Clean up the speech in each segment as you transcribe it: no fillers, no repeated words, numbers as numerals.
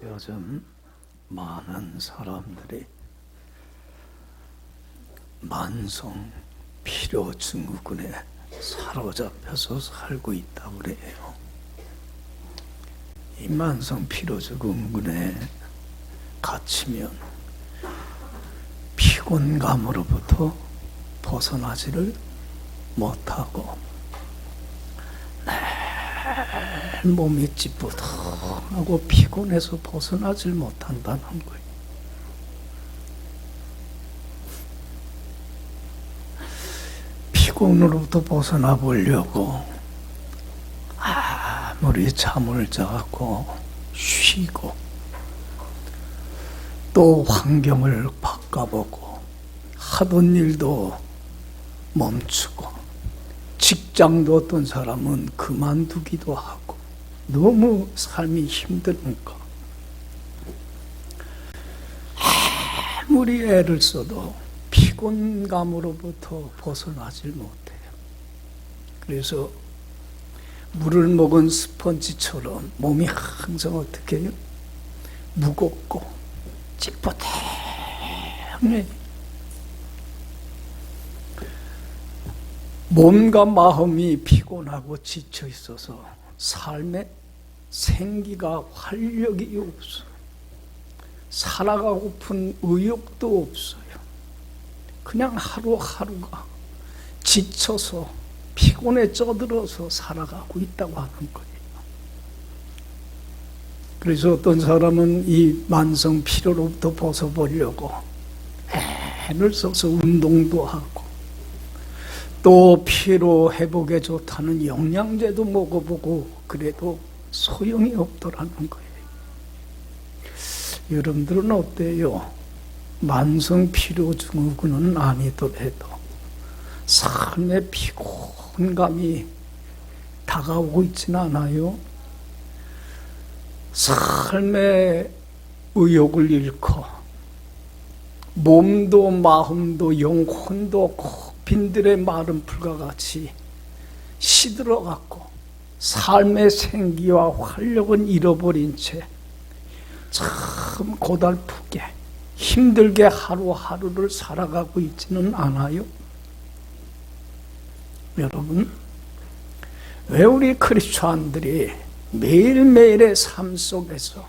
요즘 많은 사람들이 만성 피로 증후군에 사로잡혀서 살고 있다고 그래요. 이 만성 피로 증후군에 갇히면 피곤감으로부터 벗어나지를 못하고 매일 몸이 찌뿌둥하고 피곤해서 벗어나질 못한다는 거예요. 피곤으로부터 벗어나 보려고 아무리 잠을 자고 쉬고 또 환경을 바꿔보고 하던 일도 멈추고 직장도 어떤 사람은 그만두기도 하고 너무 삶이 힘드니까 아무리 애를 써도 피곤감으로부터 벗어나질 못해요. 그래서 물을 먹은 스펀지처럼 몸이 항상 어떻게 해요? 무겁고 찌뿌둥해. 몸과 마음이 피곤하고 지쳐 있어서 삶에 생기가 활력이 없어요. 살아가고픈 의욕도 없어요. 그냥 하루하루가 지쳐서 피곤에 쩌들어서 살아가고 있다고 하는 거예요. 그래서 어떤 사람은 이 만성 피로로부터 벗어보려고 애를 써서 운동도 하고 또 피로 회복에 좋다는 영양제도 먹어보고 그래도 소용이 없더라는 거예요. 여러분들은 어때요? 만성 피로 증후군은 아니더라도 삶의 피곤감이 다가오고 있지는 않아요? 삶의 의욕을 잃고 몸도 마음도 영혼도 빈들의 마른 풀과 같이 시들어갖고 삶의 생기와 활력은 잃어버린 채 참 고달프게 힘들게 하루하루를 살아가고 있지는 않아요? 여러분, 왜 우리 크리스찬들이 매일매일의 삶 속에서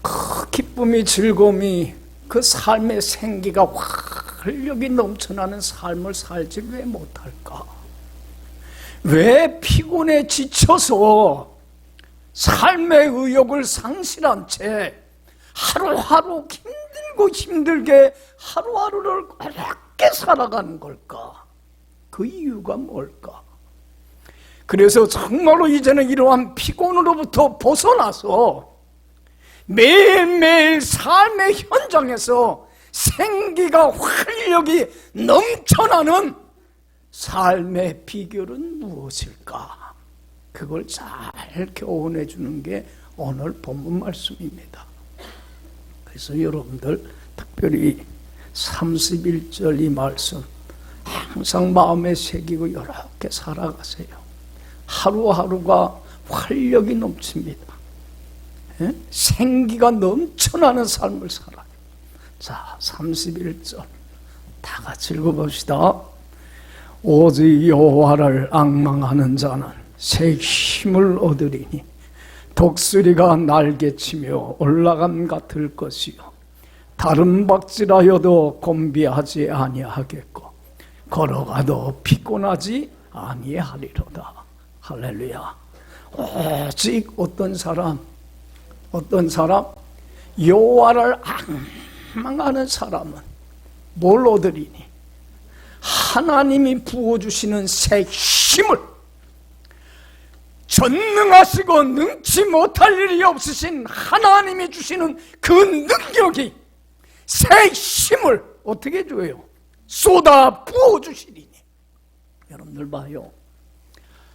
그 기쁨이 즐거움이 그 삶의 생기가 활력이 넘쳐나는 삶을 살지 왜 못할까? 왜 피곤에 지쳐서 삶의 의욕을 상실한 채 하루하루 힘들게 하루하루를 어렵게 살아가는 걸까? 그 이유가 뭘까? 그래서 정말로 이제는 이러한 피곤으로부터 벗어나서 매일매일 삶의 현장에서 생기가 활력이 넘쳐나는 삶의 비결은 무엇일까? 그걸 잘 교훈해 주는 게 오늘 본문 말씀입니다. 그래서 여러분들 특별히 31절 이 말씀 항상 마음에 새기고 이렇게 살아가세요. 하루하루가 활력이 넘칩니다. 생기가 넘쳐나는 삶을 살아요. 자, 31절 다 같이 읽어봅시다. 오직 여호와를 앙망하는 자는 새 힘을 얻으리니 독수리가 날개치며 올라감 같을 것이요 다른 박질하여도 곤비하지 아니하겠고 걸어가도 피곤하지 아니하리로다. 할렐루야. 오직 어떤 사람 여호와를 앙망하는 사람은 뭘 얻으리니 하나님이 부어주시는 새 힘을, 전능하시고 능치 못할 일이 없으신 하나님이 주시는 그 능력이 새 힘을 어떻게 줘요? 쏟아 부어주시리니. 여러분들 봐요.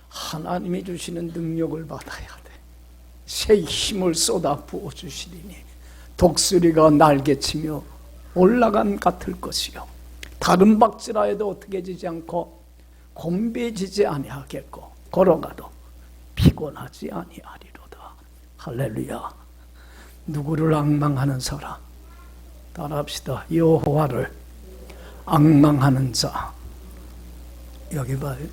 하나님이 주시는 능력을 받아야 돼. 새 힘을 쏟아 부어주시리니 독수리가 날개치며 올라간 같을 것이요 다른 박질하여도 어떻게 지지 않고 곤비지지 아니하겠고 걸어가도 피곤하지 아니하리로다. 할렐루야. 누구를 앙망하는 사람? 따라합시다. 여호와를 앙망하는 자. 여기 봐요.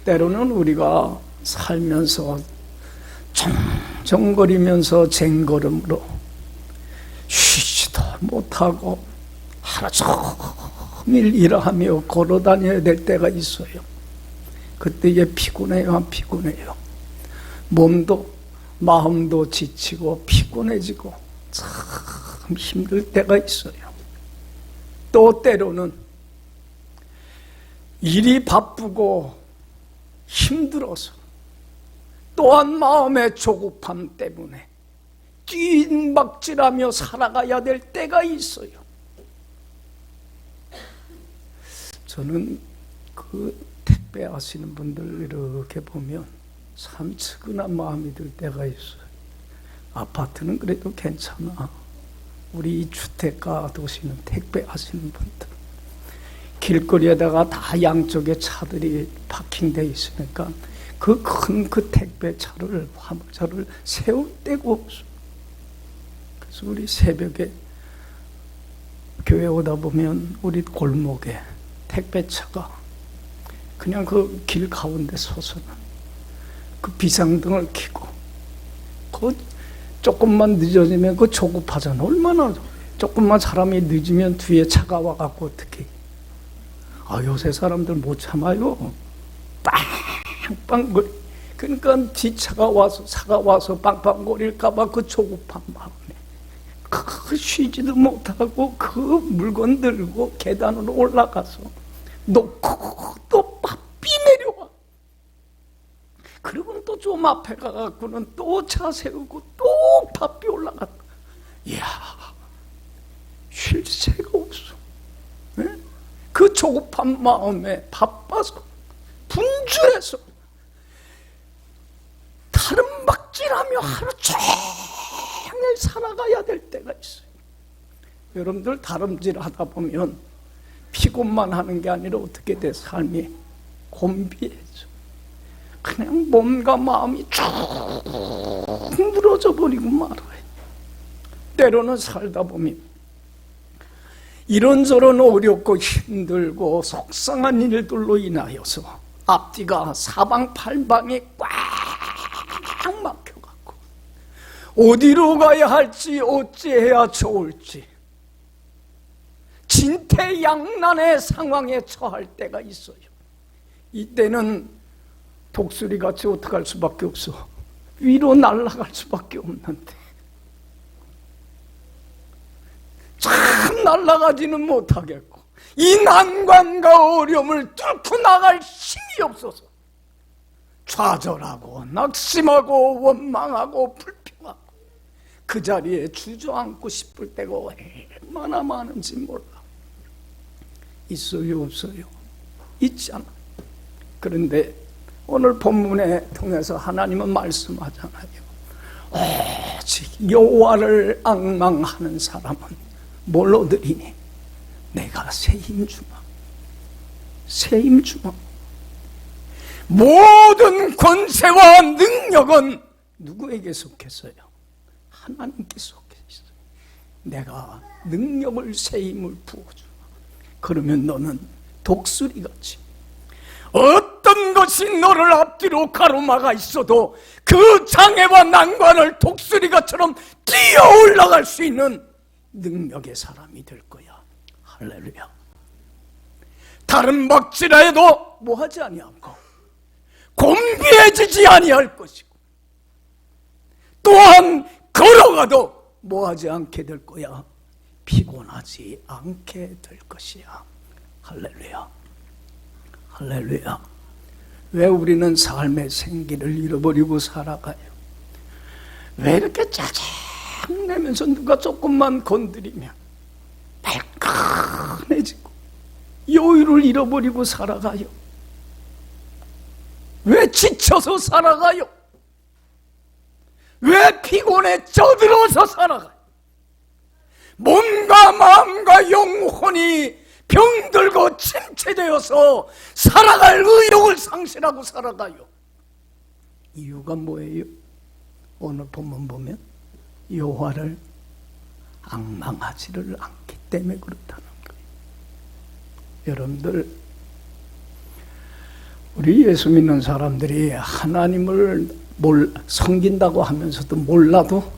때로는 우리가 살면서 정정거리면서 쟁걸음으로 쉬지도 못하고 하루 종일 일하며 걸어다녀야 될 때가 있어요. 그때에 피곤해요, 피곤해요. 몸도 마음도 지치고 피곤해지고 참 힘들 때가 있어요. 또 때로는 일이 바쁘고 힘들어서 또한 마음의 조급함 때문에 뜀박질하며 살아가야 될 때가 있어요. 저는 그 택배 하시는 분들 이렇게 보면 참 측은한 마음이 들 때가 있어요. 아파트는 그래도 괜찮아. 우리 이 주택가 도시는 택배 하시는 분들 길거리에다가 다 양쪽에 차들이 파킹되어 있으니까 그 큰 그 택배 차를 화물차를 세울 데가 없어. 그래서 우리 새벽에 교회 오다 보면 우리 골목에 택배차가 그냥 그 길 가운데 서서는 그 비상등을 켜고 그 조금만 늦어지면 그 조급하잖아. 얼마나 조금만 사람이 늦으면 뒤에 차가 와갖고 어떻게 요새 사람들 못 참아요. 빵빵거리. 그러니까 뒷차가 와서 차가 와서 빵빵거릴까봐 그 조급한 마음에 그 쉬지도 못하고 그 물건 들고 계단으로 올라가서 놓고 또 바삐 내려와. 그리고는 또 좀 앞에 가갖고는 또 차 세우고 또 바삐 올라갔다. 이야, 쉴 새가 없어. 네? 그 조급한 마음에 바빠서 분주해서 다름박질하며 하루 종일 살아가야 될 때가 있어요. 여러분들 다름질하다 보면 피곤만 하는 게 아니라 어떻게 돼? 삶이 곤비해져. 그냥 몸과 마음이 쭉 무너져 버리고 말아요. 때로는 살다 보면 이런저런 어렵고 힘들고 속상한 일들로 인하여서 앞뒤가 사방팔방에 꽉 막혀갖고 어디로 가야 할지 어찌해야 좋을지 진퇴양난의 상황에 처할 때가 있어요. 이때는 독수리같이 어떡할 수밖에 없어. 위로 날아갈 수밖에 없는데 참 날아가지는 못하겠고 이 난관과 어려움을 뚫고 나갈 힘이 없어서 좌절하고 낙심하고 원망하고 불평하고 그 자리에 주저앉고 싶을 때가 얼마나 많은지 몰라. 있어요, 없어요? 있잖아. 그런데 오늘 본문에 통해서 하나님은 말씀하잖아요. 오직 여호와를 앙망하는 사람은 뭘 얻으리니? 내가 새 힘 주마. 새 힘 주마. 모든 권세와 능력은 누구에게 속했어요? 하나님께 속했어요. 내가 능력을 새 힘을 부어주마. 그러면 너는 독수리같이 어떤 것이 너를 앞뒤로 가로막아 있어도 그 장애와 난관을 독수리가처럼 뛰어 올라갈 수 있는 능력의 사람이 될 거야. 할렐루야. 다른 박질해도 뭐하지 아니하고 곤비해지지 아니할 것이고 또한 걸어가도 뭐하지 않게 될 거야. 피곤하지 않게 될 것이야. 할렐루야. 할렐루야. 왜 우리는 삶의 생기를 잃어버리고 살아가요? 왜 이렇게 짜증내면서 누가 조금만 건드리면 발끈해지고 여유를 잃어버리고 살아가요? 왜 지쳐서 살아가요? 왜 피곤해 쪄들어서 살아가요? 몸과 마음과 영혼이 병들고 침체되어서 살아갈 의욕을 상실하고 살아가요. 이유가 뭐예요? 오늘 본문 보면 여호와를 앙망하지를 않기 때문에 그렇다는 거예요. 여러분들, 우리 예수 믿는 사람들이 하나님을 섬긴다고 하면서도 몰라도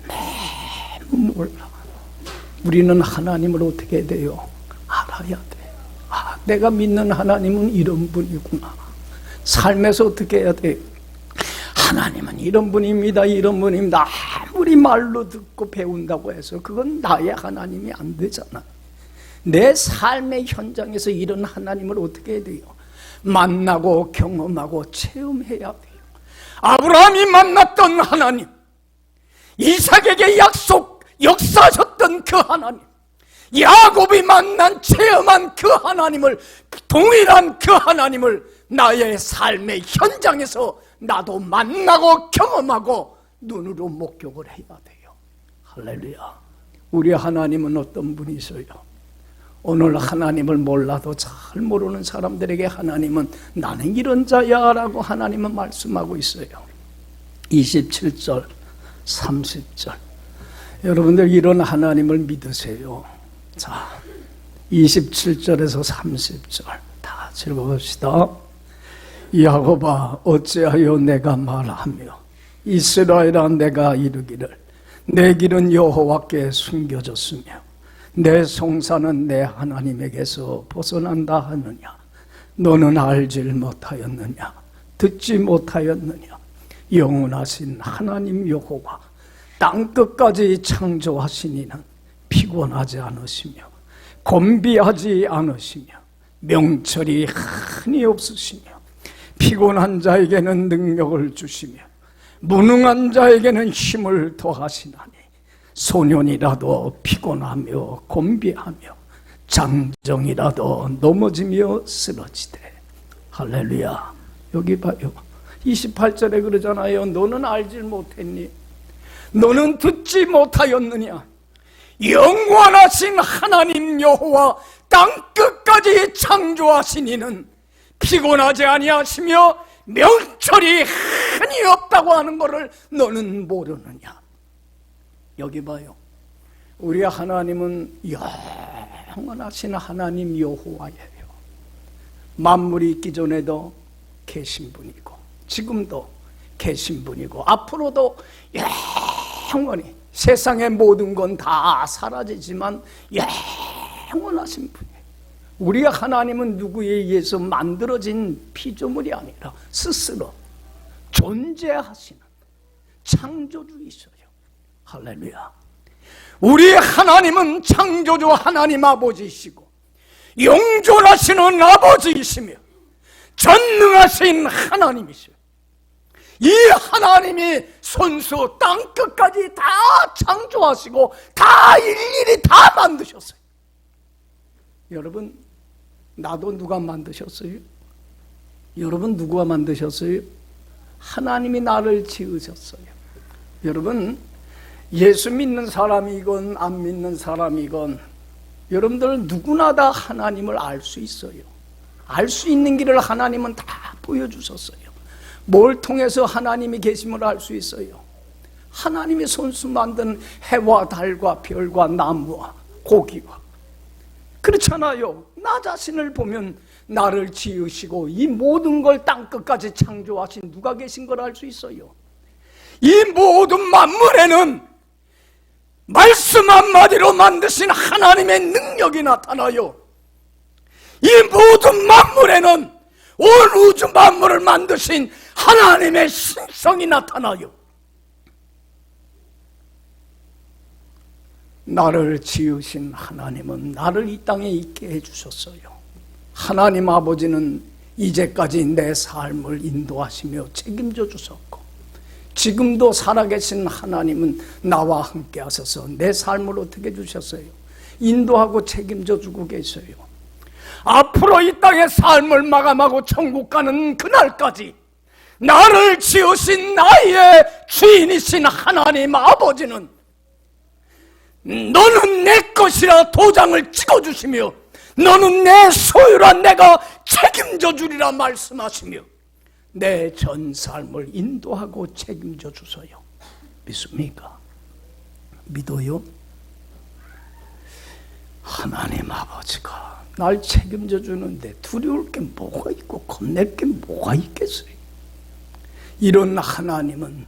너무 몰라. 우리는 하나님을 어떻게 해야 돼요? 알아야 돼. 내가 믿는 하나님은 이런 분이구나. 삶에서 어떻게 해야 돼요? 하나님은 이런 분입니다. 이런 분입니다. 아무리 말로 듣고 배운다고 해서 그건 나의 하나님이 안 되잖아. 내 삶의 현장에서 이런 하나님을 어떻게 해야 돼요? 만나고 경험하고 체험해야 돼요. 아브라함이 만났던 하나님, 이삭에게 역사하셨던 그 하나님, 야곱이 만난 체험한 그 하나님을, 동일한 그 하나님을 나의 삶의 현장에서 나도 만나고 경험하고 눈으로 목격을 해야 돼요. 할렐루야. 우리 하나님은 어떤 분이세요? 오늘 하나님을 몰라도 잘 모르는 사람들에게 하나님은 나는 이런 자야 라고 하나님은 말씀하고 있어요. 27절 30절 여러분들 이런 하나님을 믿으세요. 자, 27절에서 30절 다 읽어봅시다. 야곱아 어찌하여 내가 말하며 이스라엘아 내가 이르기를 내 길은 여호와께 숨겨졌으며 내 송사는 내 하나님에게서 벗어난다 하느냐. 너는 알질 못하였느냐 듣지 못하였느냐. 영원하신 하나님 여호와 땅끝까지 창조하신 이는 피곤하지 않으시며 곤비하지 않으시며 명철이 한이 없으시며 피곤한 자에게는 능력을 주시며 무능한 자에게는 힘을 더하시나니 소년이라도 피곤하며 곤비하며 장정이라도 넘어지며 쓰러지되. 할렐루야. 여기 봐요. 28절에 그러잖아요. 너는 알지 못했니? 너는 듣지 못하였느냐? 영원하신 하나님 여호와 땅끝까지 창조하신 이는 피곤하지 아니하시며 명철이 한이 없다고 하는 것을 너는 모르느냐? 여기 봐요. 우리 하나님은 영원하신 하나님 여호와예요. 만물이 있기 전에도 계신 분이고 지금도 계신 분이고 앞으로도 영원히 세상의 모든 건 다 사라지지만 영원하신 분이에요. 우리 하나님은 누구에 의해서 만들어진 피조물이 아니라 스스로 존재하시는 창조주이셔요. 할렐루야. 우리 하나님은 창조주 하나님 아버지이시고 영존하시는 아버지이시며 전능하신 하나님이시요. 이 하나님이 손수 땅끝까지 다 창조하시고 다 일일이 다 만드셨어요. 여러분, 나도 누가 만드셨어요? 여러분 누가 만드셨어요? 하나님이 나를 지으셨어요. 여러분, 예수 믿는 사람이건 안 믿는 사람이건 여러분들 누구나 다 하나님을 알 수 있어요. 알 수 있는 길을 하나님은 다 보여주셨어요. 뭘 통해서 하나님이 계심을 알 수 있어요? 하나님이 손수 만든 해와 달과 별과 나무와 고기와, 그렇잖아요. 나 자신을 보면 나를 지으시고 이 모든 걸 땅끝까지 창조하신 누가 계신 걸 알 수 있어요. 이 모든 만물에는 말씀 한마디로 만드신 하나님의 능력이 나타나요. 이 모든 만물에는 온 우주 만물을 만드신 하나님의 신성이 나타나요. 나를 지으신 하나님은 나를 이 땅에 있게 해주셨어요. 하나님 아버지는 이제까지 내 삶을 인도하시며 책임져 주셨고 지금도 살아계신 하나님은 나와 함께 하셔서 내 삶을 어떻게 주셨어요? 인도하고 책임져 주고 계셔요. 앞으로 이 땅의 삶을 마감하고 천국 가는 그날까지 나를 지으신 나의 주인이신 하나님 아버지는 너는 내 것이라 도장을 찍어주시며 너는 내 소유라 내가 책임져 주리라 말씀하시며 내 전 삶을 인도하고 책임져 주소요. 믿습니까? 믿어요? 하나님 아버지가 날 책임져 주는데 두려울 게 뭐가 있고 겁낼 게 뭐가 있겠어요? 이런 하나님은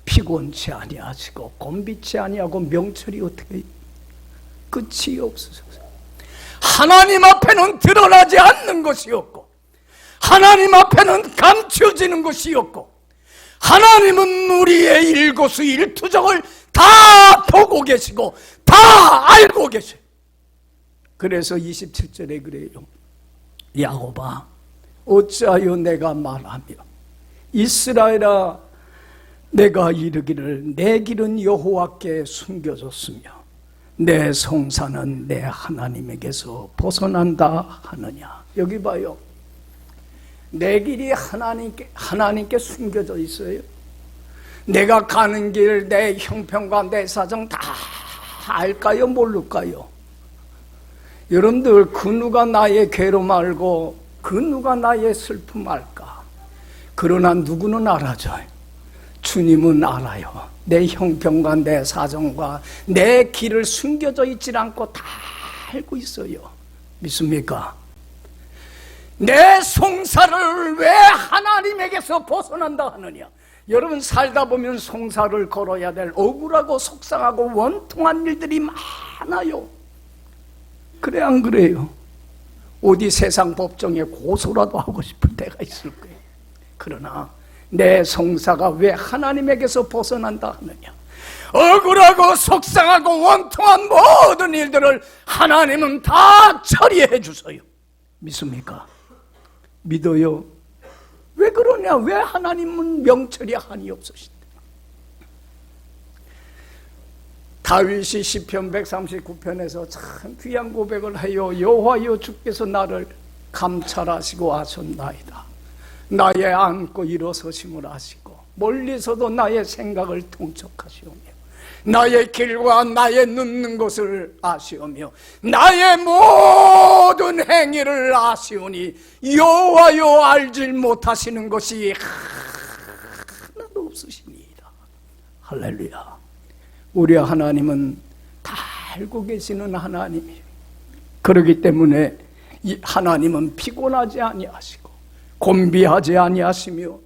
피곤치 아니하시고 곤비치 아니하고 명철이 어떻게 끝이 없으셔서 하나님 앞에는 드러나지 않는 것이 없고 하나님 앞에는 감추어지는 것이 없고 하나님은 우리의 일거수일투족을 다 보고 계시고 다 알고 계셔요. 그래서 27절에 그래요. 야곱아 어찌하여 내가 말하며 이스라엘아 내가 이르기를 내 길은 여호와께 숨겨졌으며 내 성사는 내 하나님에게서 벗어난다 하느냐. 여기 봐요. 내 길이 하나님께 숨겨져 있어요. 내가 가는 길, 내 형편과 내 사정 다 알까요? 모를까요? 여러분들 그 누가 나의 괴로움 알고 그 누가 나의 슬픔 알까? 그러나 누구는 알아줘요. 주님은 알아요. 내 형편과 내 사정과 내 길을 숨겨져 있지 않고 다 알고 있어요. 믿습니까? 내 송사를 왜 하나님에게서 벗어난다 하느냐. 여러분 살다 보면 송사를 걸어야 될 억울하고 속상하고 원통한 일들이 많아요. 그래 안 그래요? 어디 세상 법정에 고소라도 하고 싶을 때가 있을 거예요. 그러나 내 송사가 왜 하나님에게서 벗어난다 하느냐. 억울하고 속상하고 원통한 모든 일들을 하나님은 다 처리해 주세요. 믿습니까? 믿어요? 왜 그러냐? 왜 하나님은 명철이 한이 없으신데? 다윗이 시편 139편에서 참 귀한 고백을 해요. 여호와여 주께서 나를 감찰하시고 아셨나이다. 나의 앉고 일어서심을 아시고 멀리서도 나의 생각을 통촉하시오며 나의 길과 나의 눕는 곳을 아시오며 나의 모든 행위를 아시오니 여호와여 알질 못하시는 것이 하나도 없으시니이다. 할렐루야. 우리 하나님은 다 알고 계시는 하나님이에요. 그렇기 때문에 이 하나님은 피곤하지 아니하시고 곤비하지 아니하시며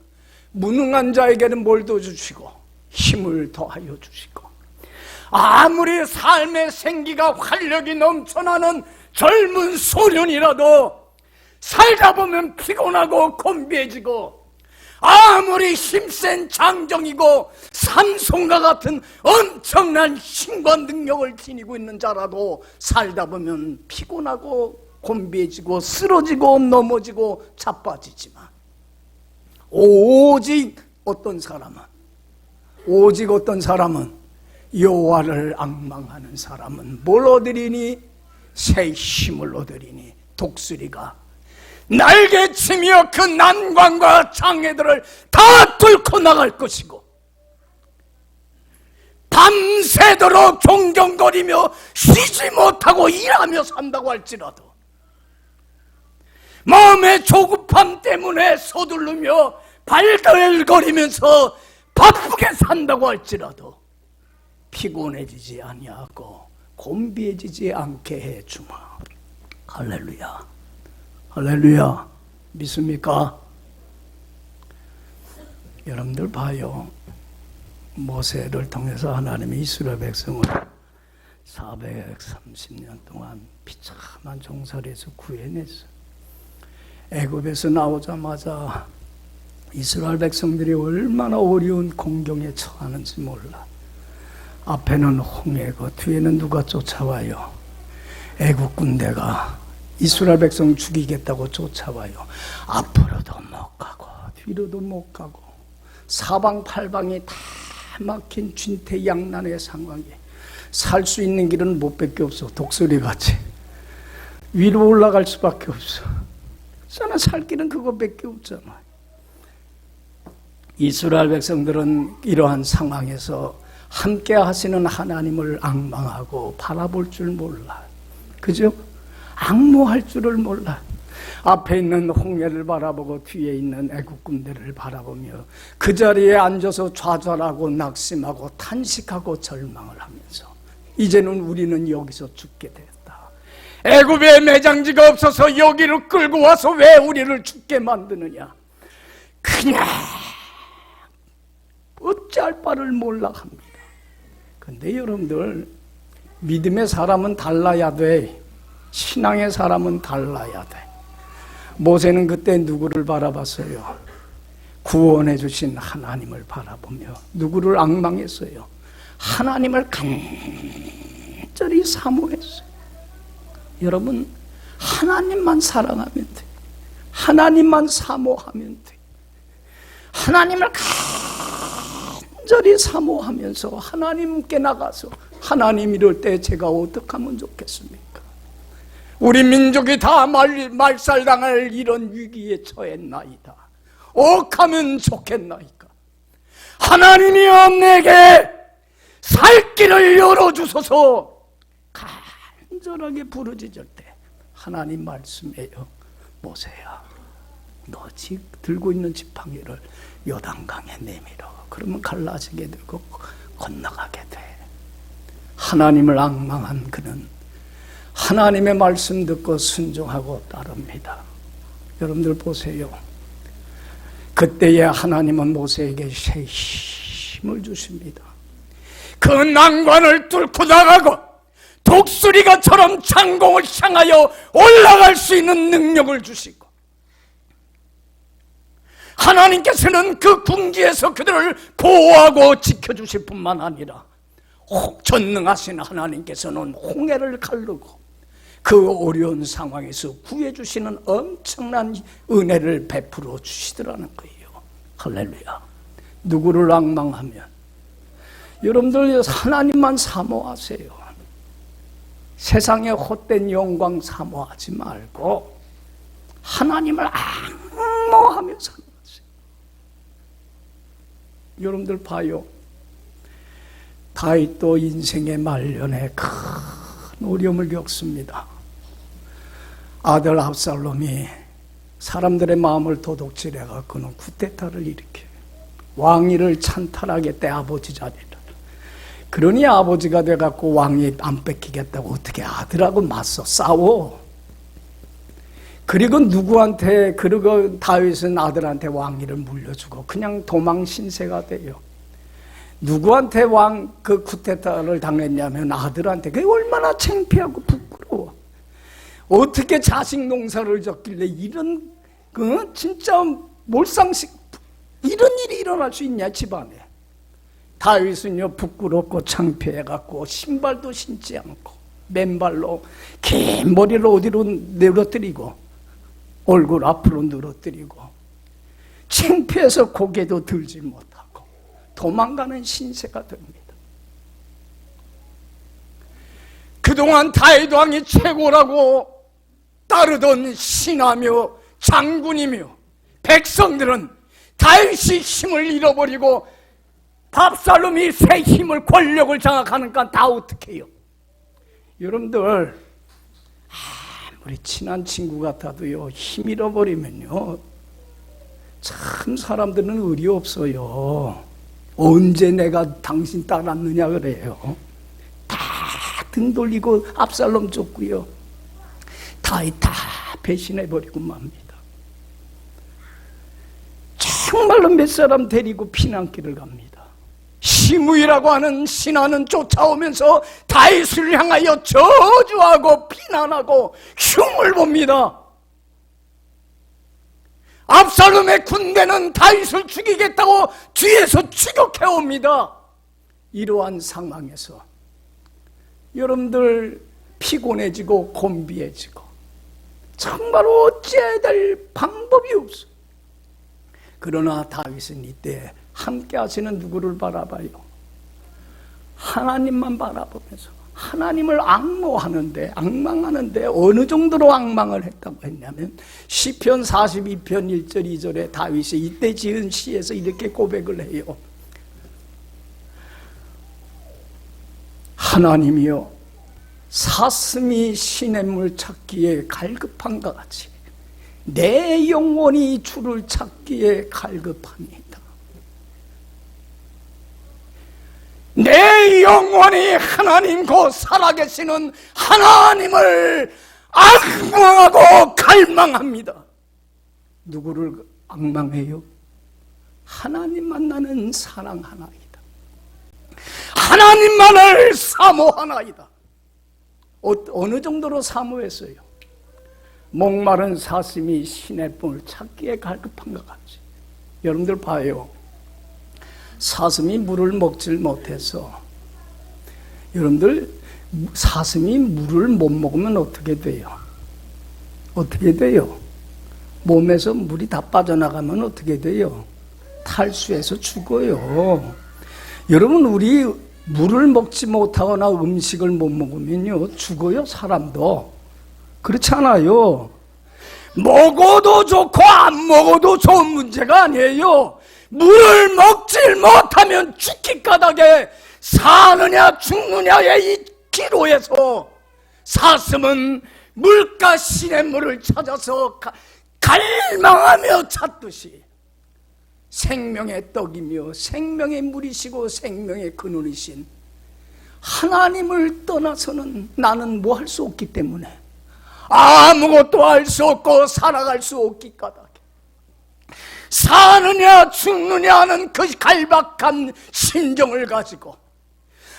무능한 자에게는 뭘 더 주시고 힘을 더하여 주시고 아무리 삶의 생기가 활력이 넘쳐나는 젊은 소년이라도 살다 보면 피곤하고 곤비해지고 아무리 힘센 장정이고 삼손과 같은 엄청난 힘과 능력을 지니고 있는 자라도 살다 보면 피곤하고 곤비해지고 쓰러지고 넘어지고 자빠지지만 오직 어떤 사람은 여호와를 앙망하는 사람은 뭘 얻으리니? 새 힘을 얻으리니 독수리가 날개치며 그 난관과 장애들을 다 뚫고 나갈 것이고 밤새도록 종경거리며 쉬지 못하고 일하며 산다고 할지라도 마음의 조급함 때문에 서두르며 발덜거리면서 바쁘게 산다고 할지라도 피곤해지지 아니하고 곤비해지지 않게 해주마. 할렐루야. 할렐루야. 믿습니까? 여러분들 봐요. 모세를 통해서 하나님이 이스라엘 백성을 430년 동안 비참한 종살이에서 구해냈어. 애굽에서 나오자마자 이스라엘 백성들이 얼마나 어려운 공경에 처하는지 몰라. 앞에는 홍해고 뒤에는 누가 쫓아와요? 애국 군대가 이스라엘 백성 죽이겠다고 쫓아와요. 앞으로도 못 가고 뒤로도 못 가고 사방팔방이 다 막힌 진퇴양난의 상황에 살 수 있는 길은 못 밖에 없어. 독수리같이 위로 올라갈 수밖에 없어. 저는 살 길은 그거밖에 없잖아. 이스라엘 백성들은 이러한 상황에서 함께 하시는 하나님을 앙망하고 바라볼 줄 몰라. 그죠? 앙모할 줄을 몰라. 앞에 있는 홍해를 바라보고 뒤에 있는 애국 군대를 바라보며 그 자리에 앉아서 좌절하고 낙심하고 탄식하고 절망을 하면서 이제는 우리는 여기서 죽게 됐다. 애굽에 매장지가 없어서 여기를 끌고 와서 왜 우리를 죽게 만드느냐. 그냥 어찌할 바를 몰라 합니다. 근데 여러분들, 믿음의 사람은 달라야 돼. 신앙의 사람은 달라야 돼. 모세는 그때 누구를 바라봤어요? 구원해 주신 하나님을 바라보며 누구를 앙망했어요? 하나님을 간절히 사모했어요. 여러분, 하나님만 사랑하면 돼. 하나님만 사모하면 돼. 하나님을 간절히 사모하면서 하나님께 나가서 하나님 이럴 때 제가 어떻게 하면 좋겠습니까? 우리 민족이 다 말살당할 이런 위기에 처했나이다. 어떻게 하면 좋겠나이까? 하나님이여 내게 살 길을 열어주소서. 간절하게 부르짖을 때 하나님 말씀해요. 모세야, 너 들고 있는 지팡이를 요단강에 내밀어. 그러면 갈라지게 되고 건너가게 돼. 하나님을 앙망한 그는 하나님의 말씀 듣고 순종하고 따릅니다. 여러분들 보세요. 그때에 하나님은 모세에게 새 힘을 주십니다. 그 난관을 뚫고 나가고 독수리가처럼 창공을 향하여 올라갈 수 있는 능력을 주시고, 하나님께서는 그 궁지에서 그들을 보호하고 지켜주실 뿐만 아니라 전능하신 하나님께서는 홍해를 가르고 그 어려운 상황에서 구해주시는 엄청난 은혜를 베풀어 주시더라는 거예요. 할렐루야. 누구를 앙망하면? 여러분들 하나님만 사모하세요. 세상의 헛된 영광 사모하지 말고 하나님을 앙모하며 사모하세요. 여러분들 봐요. 다윗도 인생의 말년에 큰 어려움을 겪습니다. 아들 압살롬이 사람들의 마음을 도둑질해가 그는 쿠데타를 일으켜요. 왕위를 찬탈하겠대, 아버지 자리를. 그러니 아버지가 돼갖고 왕위 안 뺏기겠다고 어떻게 아들하고 맞서 싸워. 그리고 누구한테, 그리고 다윗은 아들한테 왕위를 물려주고 그냥 도망 신세가 돼요. 누구한테 그 쿠데타를 당했냐면 아들한테. 그게 얼마나 창피하고 부끄러워. 어떻게 자식 농사를 졌길래 이런 진짜 몰상식 이런 일이 일어날 수 있냐 집안에. 다윗은요 부끄럽고 창피해갖고 신발도 신지 않고 맨발로 긴 머리를 어디로 늘어뜨리고 얼굴 앞으로 늘어뜨리고 창피해서 고개도 들지 못하고 도망가는 신세가 됩니다. 그동안 다윗 왕이 최고라고 따르던 신하며 장군이며 백성들은 다윗이 힘을 잃어버리고 압살롬이 새 힘을, 권력을 장악하니까 다 어떻게 해요? 여러분들 아무리 친한 친구 같아도요 힘 잃어버리면요 참 사람들은 의리 없어요. 언제 내가 당신 따랐느냐 그래요. 다 등 돌리고 압살롬 쫓고요 다윗 다 배신해버리고 맙니다. 정말로 몇 사람 데리고 피난길을 갑니다. 시므이라고 하는 신하는 쫓아오면서 다윗을 향하여 저주하고 비난하고 흉을 봅니다. 압살롬의 군대는 다윗을 죽이겠다고 뒤에서 추격해옵니다. 이러한 상황에서 여러분들 피곤해지고 곤비해지고 정말 어찌해야 될 방법이 없어요. 그러나 다윗은 이때 함께 하시는 누구를 바라봐요? 하나님만 바라보면서 하나님을 앙망하는데 어느 정도로 앙망을 했다고 했냐면 시편 42편 1절 2절에 다윗이 이때 지은 시에서 이렇게 고백을 해요. 하나님이여 사슴이 시냇물 찾기에 갈급한가 같이 내 영혼이 주를 찾기에 갈급합니다. 내 영혼이 하나님 곧 살아계시는 하나님을 악망하고 갈망합니다. 누구를 악망해요? 하나님만 나는 사랑하나이다. 하나님만을 사모하나이다. 어느 정도로 사모했어요? 목마른 사슴이 신의 뿔을 찾기에 갈급한 것 같지. 여러분들 봐요. 사슴이 물을 먹질 못해서, 여러분들 사슴이 물을 못 먹으면 어떻게 돼요? 어떻게 돼요? 몸에서 물이 다 빠져나가면 어떻게 돼요? 탈수해서 죽어요. 여러분, 우리 물을 먹지 못하거나 음식을 못 먹으면요 죽어요. 사람도. 그렇지 않아요? 먹어도 좋고 안 먹어도 좋은 문제가 아니에요. 물을 먹질 못하면 죽기 까닭에 사느냐 죽느냐의 이 기로에서 사슴은 물가 신의 물을 찾아서 갈망하며 찾듯이 생명의 떡이며 생명의 물이시고 생명의 근원이신 하나님을 떠나서는 나는 뭐 할 수 없기 때문에 아무것도 할 수 없고 살아갈 수 없기 까닭에 사느냐 죽느냐 하는 그 갈박한 심정을 가지고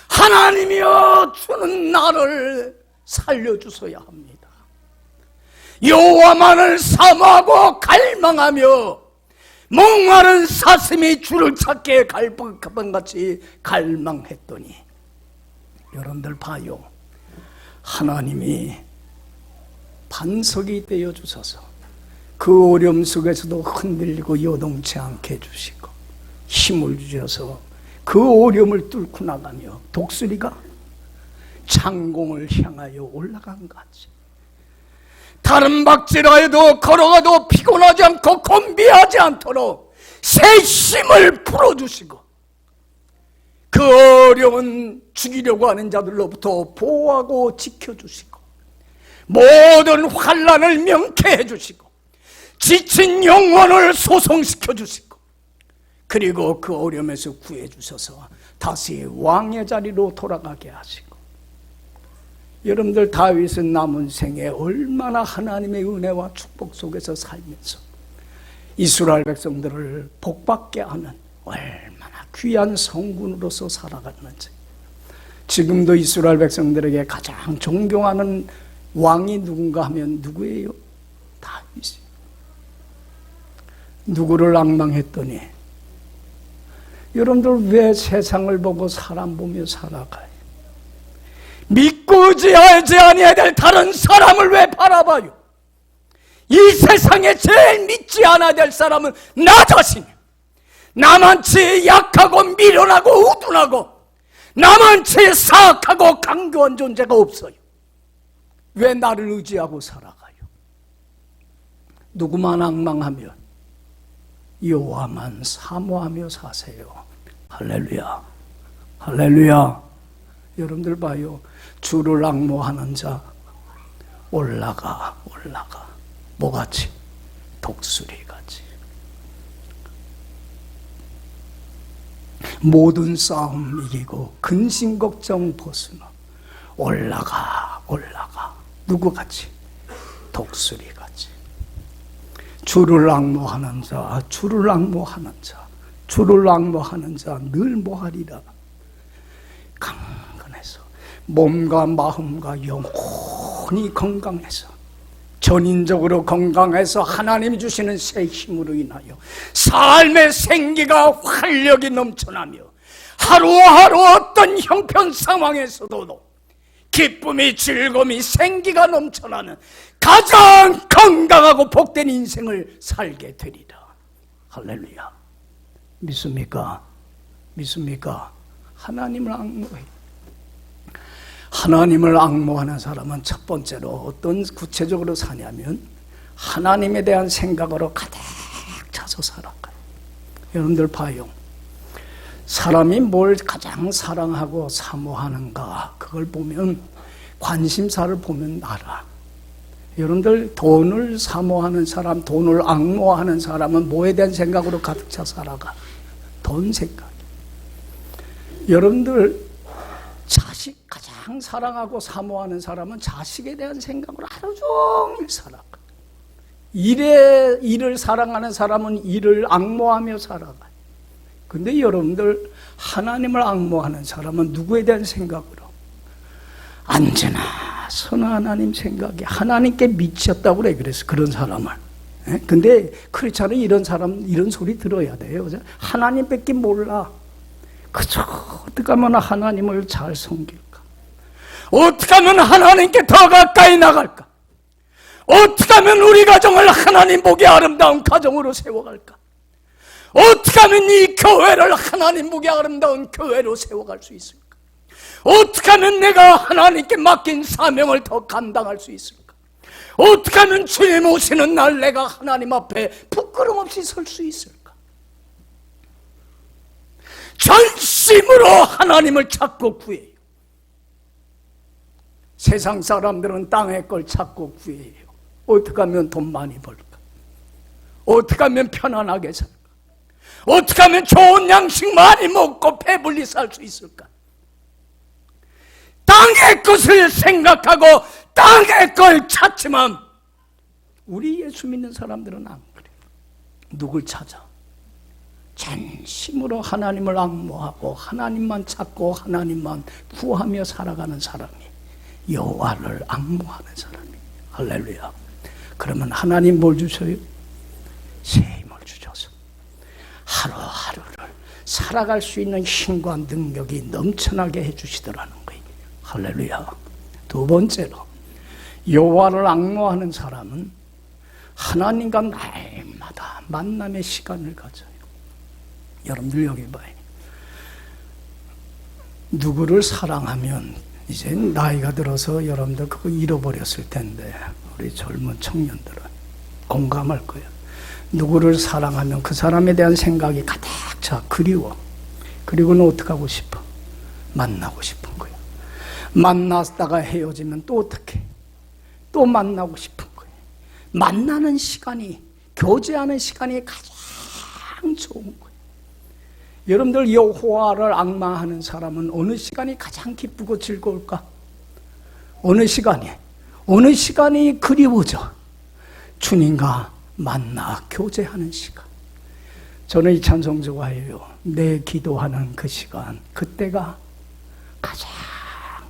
하나님이여 주는 나를 살려주셔야 합니다. 여호와만을 사모하고 갈망하며 목마른 사슴이 주를 찾기에 갈박같이 갈망했더니, 여러분들 봐요. 하나님이 반석이 되어 주셔서 그 어려움 속에서도 흔들리고 요동치 않게 해주시고 힘을 주셔서 그 어려움을 뚫고 나가며 독수리가 창공을 향하여 올라간 같이 다른 박질하여도 걸어가도 피곤하지 않고 곤비하지 않도록 새 힘을 불어주시고 그 어려운 죽이려고 하는 자들로부터 보호하고 지켜주시고 모든 환난을 명쾌해 주시고 지친 영혼을 소송시켜 주시고 그리고 그 어려움에서 구해 주셔서 다시 왕의 자리로 돌아가게 하시고, 여러분들 다윗은 남은 생에 얼마나 하나님의 은혜와 축복 속에서 살면서 이스라엘 백성들을 복받게 하는 얼마나 귀한 성군으로서 살아갔는지. 지금도 이스라엘 백성들에게 가장 존경하는 왕이 누군가 하면 누구예요? 다윗이. 누구를 악망했더니, 여러분들 왜 세상을 보고 사람 보며 살아가요? 믿고 의지하지 아니해야 될 다른 사람을 왜 바라봐요? 이 세상에 제일 믿지 않아야 될 사람은 나 자신이에요. 나만치 약하고 미련하고 우둔하고 나만치 사악하고 강교한 존재가 없어요. 왜 나를 의지하고 살아가요? 누구만 악망하면 여호와만 사모하며 사세요. 할렐루야, 할렐루야. 여러분들 봐요. 주를 악모하는 자 올라가 뭐같이? 독수리같이. 모든 싸움 이기고 근심 걱정 벗으며 올라가 누구같이? 독수리같이. 주를 악모하는 자 늘 뭐하리라? 강건해서 몸과 마음과 영혼이 건강해서 전인적으로 건강해서 하나님이 주시는 새 힘으로 인하여 삶의 생기가 활력이 넘쳐나며 하루하루 어떤 형편 상황에서도 기쁨이 즐거움이 생기가 넘쳐나는 가장 건강하고 복된 인생을 살게 되리라. 할렐루야. 믿습니까? 하나님을 악모해. 하나님을 악모하는 사람은 첫 번째로 어떤 구체적으로 사냐면 하나님에 대한 생각으로 가득 차서 살아가요. 여러분들 봐요. 사람이 뭘 가장 사랑하고 사모하는가, 그걸 보면, 관심사를 보면 알아. 여러분들 돈을 사모하는 사람, 돈을 악모하는 사람은 뭐에 대한 생각으로 가득 차 살아가? 돈 생각. 여러분들 자식 가장 사랑하고 사모하는 사람은 자식에 대한 생각으로 하루 종일 살아가. 일을 사랑하는 사람은 일을 앙모하며 살아가요. 근데 여러분들 하나님을 앙모하는 사람은 누구에 대한 생각으로? 언제나 선한 하나님 생각이 하나님께 미쳤다고 그래. 그래서 그런 사람을. 근데 그렇지 않으면 이런 사람 이런 소리 들어야 돼요. 하나님밖에 몰라. 그저 어떻게 하면 하나님을 잘 섬길까? 어떻게 하면 하나님께 더 가까이 나갈까? 어떻게 하면 우리 가정을 하나님 보기 아름다운 가정으로 세워갈까? 어떻게 하면 이 교회를 하나님 보기 아름다운 교회로 세워갈 수 있을까? 어떻게 하면 내가 하나님께 맡긴 사명을 더 감당할 수 있을까? 어떻게 하면 주님 오시는 날 내가 하나님 앞에 부끄럼 없이 설 수 있을까? 전심으로 하나님을 찾고 구해요. 세상 사람들은 땅의 걸 찾고 구해요. 어떻게 하면 돈 많이 벌까? 어떻게 하면 편안하게 살까? 어떻게 하면 좋은 양식 많이 먹고 배불리 살 수 있을까? 땅의 것을 생각하고 땅의 걸 찾지만 우리 예수 믿는 사람들은 안 그래요. 누굴 찾아? 전심으로 하나님을 앙모하고 하나님만 찾고 하나님만 구하며 살아가는 사람이 여호와를 앙모하는 사람이. 할렐루야. 그러면 하나님 뭘 주셔요? 새 힘을 주셔서 하루하루를 살아갈 수 있는 힘과 능력이 넘쳐나게 해주시더라는 거예요. 할렐루야. 두 번째로 여호와를 앙모하는 사람은 하나님과 날마다 만남의 시간을 가져요. 여러분들 여기 봐요. 누구를 사랑하면 이제 나이가 들어서 여러분들 그거 잃어버렸을 텐데 우리 젊은 청년들은 공감할 거예요. 누구를 사랑하면 그 사람에 대한 생각이 가득 차. 그리워. 그리고는 어떻게 하고 싶어? 만나고 싶은 거예요. 만났다가 헤어지면 또 어떻게? 또 만나고 싶은 거예요. 만나는 시간이, 교제하는 시간이 가장 좋은 거예요. 여러분들 여호와를 앙망하는 사람은 어느 시간이 가장 기쁘고 즐거울까? 어느 시간이? 어느 시간이 그리워져? 주님과 만나 교제하는 시간. 저는 이 찬송 좋아해요. 내 기도하는 그 시간, 그때가 가장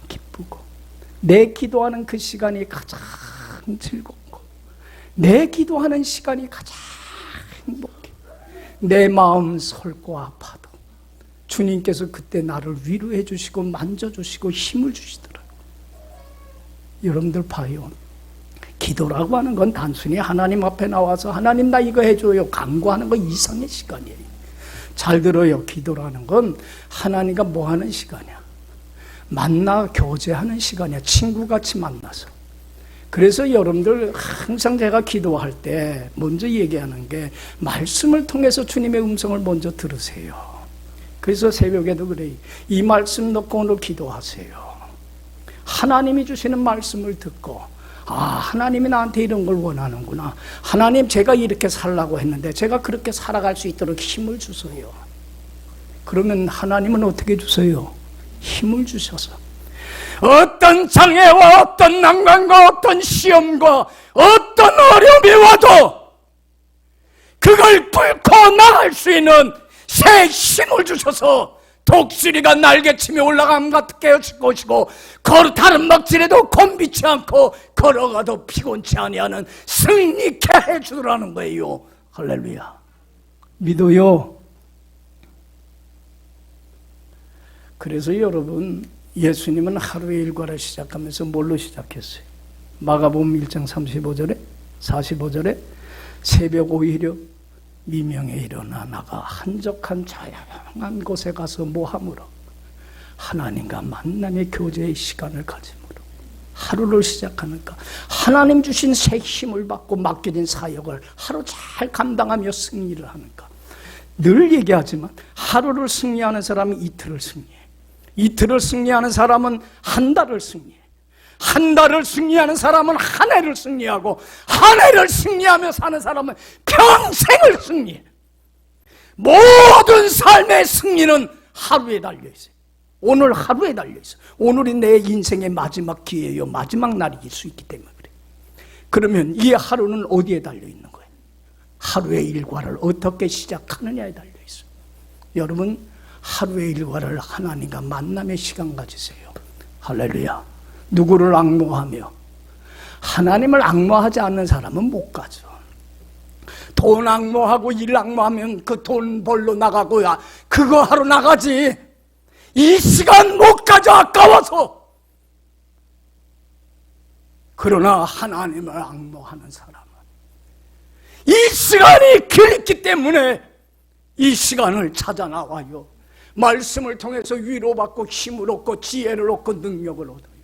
기쁘고 내 기도하는 그 시간이 가장 즐겁고 내 기도하는 시간이 가장 행복해. 내 마음 설고 아파도 주님께서 그때 나를 위로해 주시고 만져주시고 힘을 주시더라고요. 여러분들 봐요. 기도라고 하는 건 단순히 하나님 앞에 나와서 하나님 나 이거 해줘요 간구하는 거 이상의 시간이에요. 잘 들어요. 기도라는 건 하나님과 뭐 하는 시간이야? 만나 교제하는 시간이야. 친구같이 만나서. 그래서 여러분들 항상 제가 기도할 때 먼저 얘기하는 게 말씀을 통해서 주님의 음성을 먼저 들으세요. 그래서 새벽에도 그래요. 이 말씀 놓고 오늘 기도하세요. 하나님이 주시는 말씀을 듣고 하나님이 나한테 이런 걸 원하는구나. 하나님 제가 이렇게 살라고 했는데 제가 그렇게 살아갈 수 있도록 힘을 주세요. 그러면 하나님은 어떻게 주세요? 힘을 주셔서 어떤 장애와 어떤 난관과 어떤 시험과 어떤 어려움이 와도 그걸 뚫고 나갈 수 있는 새 힘을 주셔서 독수리가 날개치며 올라감 같게 깨어질 것이고 다른 막질에도 곤비치 않고 걸어가도 피곤치 아니하는 승리케 해주라는 거예요. 할렐루야. 믿어요. 그래서 여러분 예수님은 하루의 일과를 시작하면서 뭘로 시작했어요? 마가복음 1장 35절에 45절에 새벽 오히려 미명에 일어나 나가 한적한 조용한 곳에 가서 뭐하므로? 하나님과 만남의 교제의 시간을 가짐으로 하루를 시작하니까 하나님 주신 새 힘을 받고 맡겨진 사역을 하루 잘 감당하며 승리를 하니까 늘 얘기하지만 하루를 승리하는 사람은 이틀을 승리해. 이틀을 승리하는 사람은 한 달을 승리해. 한 달을 승리하는 사람은 한 해를 승리하고 한 해를 승리하며 사는 사람은 평생을 승리해. 모든 삶의 승리는 하루에 달려있어요. 오늘 하루에 달려있어. 오늘이 내 인생의 마지막 기회요, 마지막 날일 수 있기 때문에 그래. 그러면 이 하루는 어디에 달려있는 거예요? 하루의 일과를 어떻게 시작하느냐에 달려있어요. 여러분, 하루의 일과를 하나님과 만남의 시간 가지세요. 할렐루야. 누구를 앙모하며? 하나님을 앙모하지 않는 사람은 못 가죠. 돈 앙모하고 일 앙모하면 그 돈 벌러 나가고야 그거 하러 나가지. 이 시간 못 가져, 아까워서. 그러나 하나님을 앙모하는 사람은 이 시간이 길기 때문에 이 시간을 찾아 나와요. 말씀을 통해서 위로받고 힘을 얻고 지혜를 얻고 능력을 얻어요.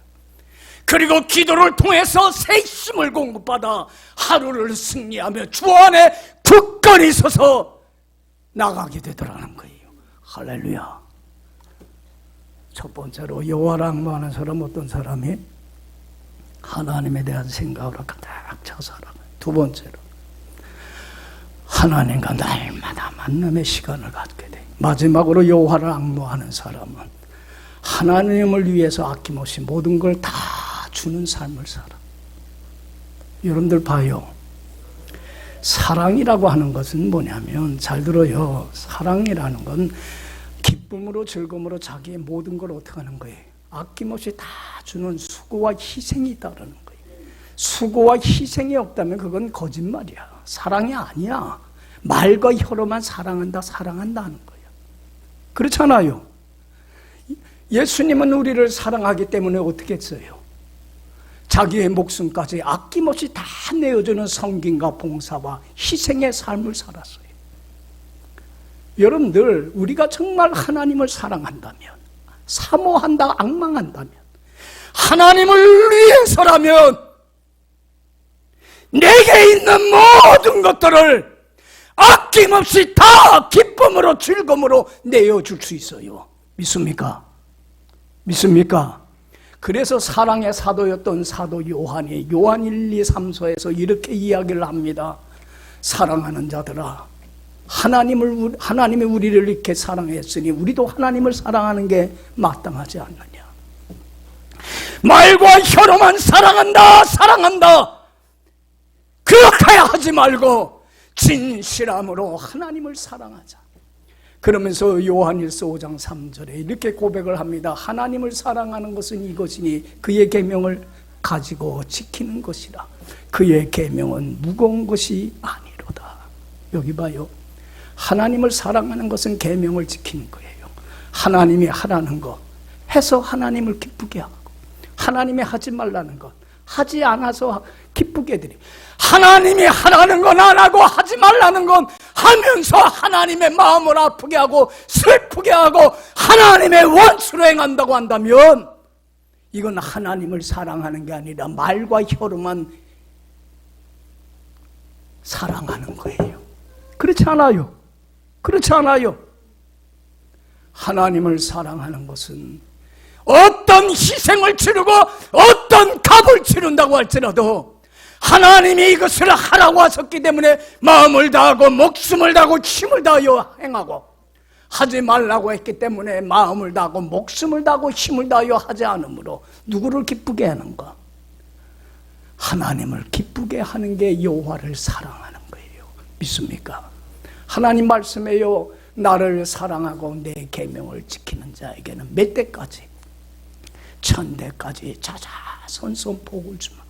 그리고 기도를 통해서 새 힘을 공급받아 하루를 승리하며 주 안에 굳건히 서서 나가게 되더라는 거예요. 할렐루야. 첫 번째로 여호와를 앙모하는 사람, 어떤 사람이? 하나님에 대한 생각으로 가득 차 살아가요. 두 번째로 하나님과 날마다 만남의 시간을 갖게 돼요. 마지막으로 여호와를 앙모하는 사람은 하나님을 위해서 아낌없이 모든 걸 다 주는 삶을 살아. 여러분들 봐요. 사랑이라고 하는 것은 뭐냐면, 잘 들어요. 사랑이라는 건 기쁨으로 즐거움으로 자기의 모든 걸 어떻게 하는 거예요? 아낌없이 다 주는 수고와 희생이 있다는 거예요. 수고와 희생이 없다면 그건 거짓말이야. 사랑이 아니야. 말과 혀로만 사랑한다, 사랑한다는 거예요. 그렇잖아요. 예수님은 우리를 사랑하기 때문에 어떻게 했어요? 자기의 목숨까지 아낌없이 다 내어주는 섬김과 봉사와 희생의 삶을 살았어요. 여러분들, 우리가 정말 하나님을 사랑한다면, 사모한다, 앙망한다면, 하나님을 위해서라면 내게 있는 모든 것들을 아낌없이 다 기쁨으로 즐거움으로 내어줄 수 있어요. 믿습니까? 믿습니까? 그래서 사랑의 사도였던 사도 요한이 요한 1, 2, 3서에서 이렇게 이야기를 합니다. 사랑하는 자들아, 하나님이 우리를 이렇게 사랑했으니 우리도 하나님을 사랑하는 게 마땅하지 않느냐. 말과 혀로만 사랑한다, 사랑한다, 그렇게 하지 말고 진실함으로 하나님을 사랑하자. 그러면서 요한일서 5장 3절에 이렇게 고백을 합니다. 하나님을 사랑하는 것은 이것이니 그의 계명을 가지고 지키는 것이라. 그의 계명은 무거운 것이 아니로다. 여기 봐요. 하나님을 사랑하는 것은 계명을 지키는 거예요. 하나님이 하라는 것 해서 하나님을 기쁘게 하고, 하나님이 하지 말라는 것 하지 않아서 기쁘게 드리. 하나님이 하라는 건 안 하고 하지 말라는 건 하면서 하나님의 마음을 아프게 하고 슬프게 하고 하나님의 원수로 행한다고 한다면 이건 하나님을 사랑하는 게 아니라 말과 혀로만 사랑하는 거예요. 그렇지 않아요? 그렇지 않아요? 하나님을 사랑하는 것은 어떤 희생을 치르고 어떤 값을 치른다고 할지라도 하나님이 이것을 하라고 하셨기 때문에 마음을 다하고 목숨을 다하고 힘을 다하여 행하고, 하지 말라고 했기 때문에 마음을 다하고 목숨을 다하고 힘을 다하여 하지 않으므로 누구를 기쁘게 하는가? 하나님을 기쁘게 하는 게 여호와를 사랑하는 거예요. 믿습니까? 하나님 말씀에요, 나를 사랑하고 내 계명을 지키는 자에게는 몇 대까지? 1000대까지 자자손손 복을 주마.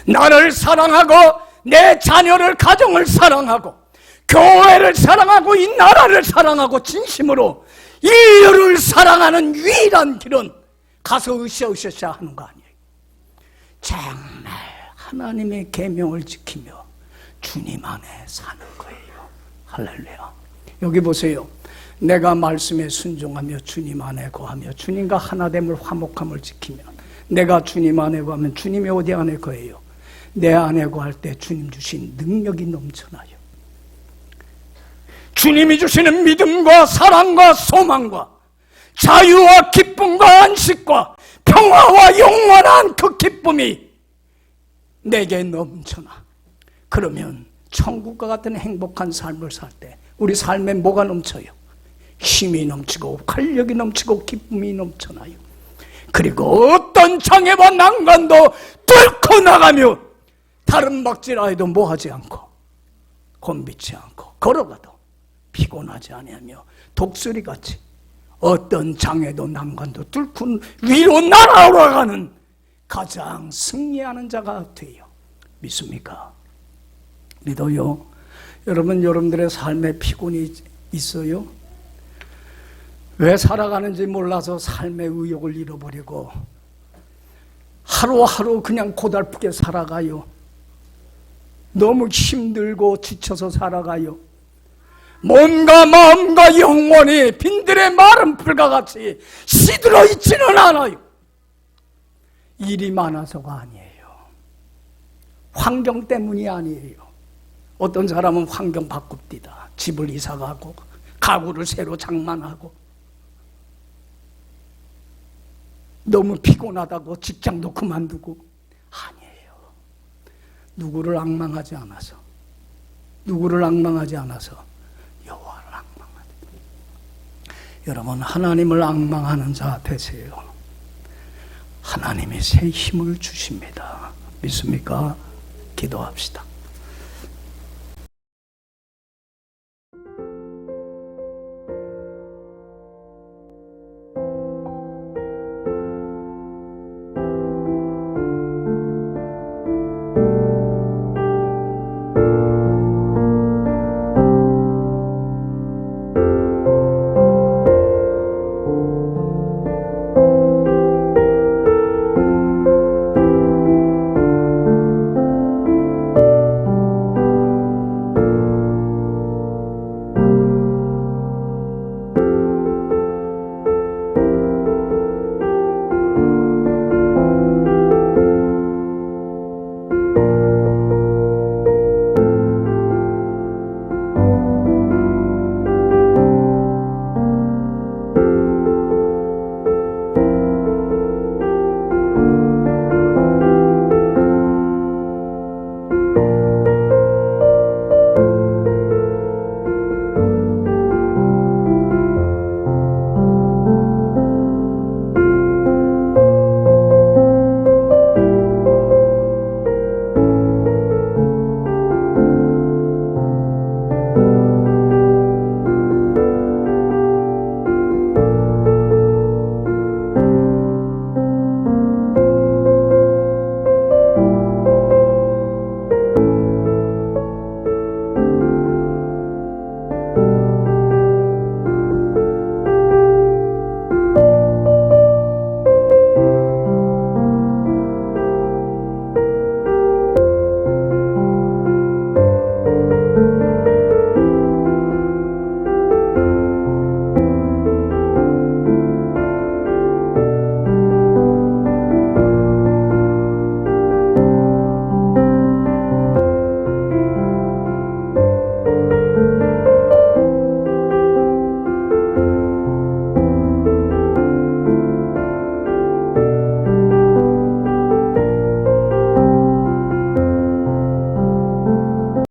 나를 사랑하고 내 자녀를, 가정을 사랑하고 교회를 사랑하고 이 나라를 사랑하고 진심으로 인류를 사랑하는 유일한 길은 가서 으쌰으쌰 하는 거 아니에요. 정말 하나님의 계명을 지키며 주님 안에 사는 거예요. 할렐루야. 여기 보세요. 내가 말씀에 순종하며 주님 안에 거하며 주님과 하나됨을 화목함을 지키면, 내가 주님 안에 거하면 주님이 어디 안에 거해요? 내 안에 거할 때 주님 주신 능력이 넘쳐나요. 주님이 주시는 믿음과 사랑과 소망과 자유와 기쁨과 안식과 평화와 영원한 그 기쁨이 내게 넘쳐나. 그러면 천국과 같은 행복한 삶을 살 때 우리 삶에 뭐가 넘쳐요? 힘이 넘치고 활력이 넘치고 기쁨이 넘쳐나요. 그리고 어떤 장애와 난관도 뚫고 나가며 다른 박질하여도 뭐하지 않고 곤비치 않고 걸어가도 피곤하지 아니하며 독수리같이 어떤 장애도 난관도 뚫고 위로 날아올라가는 가장 승리하는 자가 돼요. 믿습니까? 믿어요. 여러분, 여러분들의 삶에 피곤이 있어요? 왜 살아가는지 몰라서 삶의 의욕을 잃어버리고 하루하루 그냥 고달프게 살아가요. 너무 힘들고 지쳐서 살아가요. 몸과 마음과 영혼이 빈들의 마른 풀과 같이 시들어 있지는 않아요. 일이 많아서가 아니에요. 환경 때문이 아니에요. 어떤 사람은 환경 바꿉디다. 집을 이사가고 가구를 새로 장만하고 너무 피곤하다고 직장도 그만두고. 아니에요. 누구를 앙망하지 않아서 여호와를 앙망하지. 여러분, 하나님을 앙망하는 자 되세요. 하나님이 새 힘을 주십니다. 믿습니까? 기도합시다.